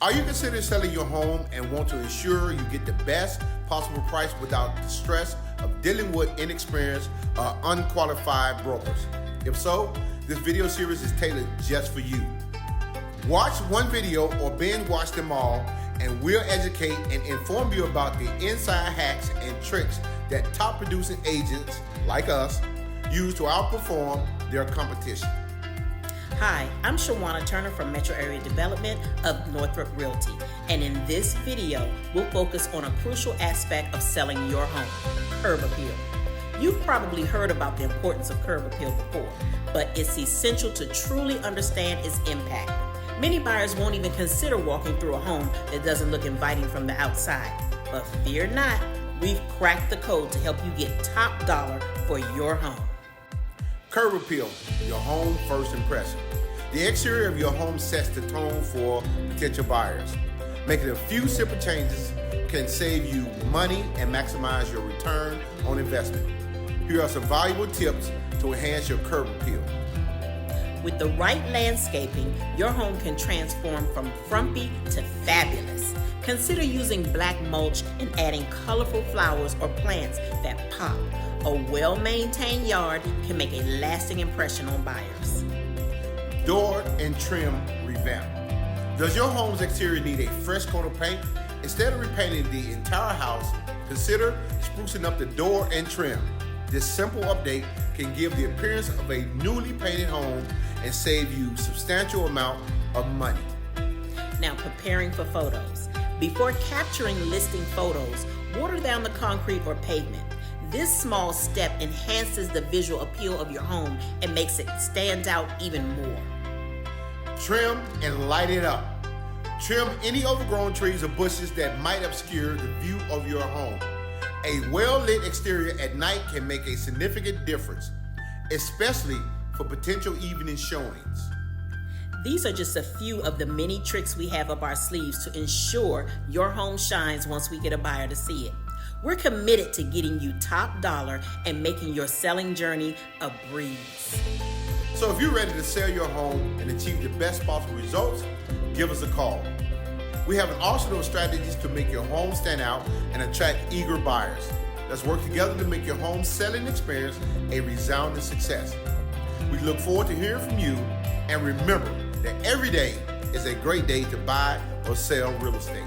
Are you considering selling your home and want to ensure you get the best possible price without the stress of dealing with inexperienced or unqualified brokers? If so, this video series is tailored just for you. Watch one video or binge watch them all, and we'll educate and inform you about the inside hacks and tricks that top producing agents like us use to outperform their competition. Hi, I'm Alfred Turner from Metro Area Development of Northrop Realty, and in this video, we'll focus on a crucial aspect of selling your home, curb appeal. You've probably heard about the importance of curb appeal before, but it's essential to truly understand its impact. Many buyers won't even consider walking through a home that doesn't look inviting from the outside. But fear not, we've cracked the code to help you get top dollar for your home. Curb appeal, your home first impression. The exterior of your home sets the tone for potential buyers. Making a few simple changes can save you money and maximize your return on investment. Here are some valuable tips to enhance your curb appeal. With the right landscaping, your home can transform from frumpy to fabulous. Consider using black mulch and adding colorful flowers or plants that pop. A well-maintained yard can make a lasting impression on buyers. Door and trim revamp. Does your home's exterior need a fresh coat of paint? Instead of repainting the entire house, consider sprucing up the door and trim. This simple update can give the appearance of a newly painted home and save you substantial amount of money. Now, preparing for photos. Before capturing listing photos, water down the concrete or pavement. This small step enhances the visual appeal of your home and makes it stand out even more. Trim and light it up. Trim any overgrown trees or bushes that might obscure the view of your home. A well-lit exterior at night can make a significant difference, especially for potential evening showings. These are just a few of the many tricks we have up our sleeves to ensure your home shines once we get a buyer to see it. We're committed to getting you top dollar and making your selling journey a breeze. So if you're ready to sell your home and achieve the best possible results, give us a call. We have an arsenal of strategies to make your home stand out and attract eager buyers. Let's work together to make your home selling experience a resounding success. We look forward to hearing from you, and remember that every day is a great day to buy or sell real estate.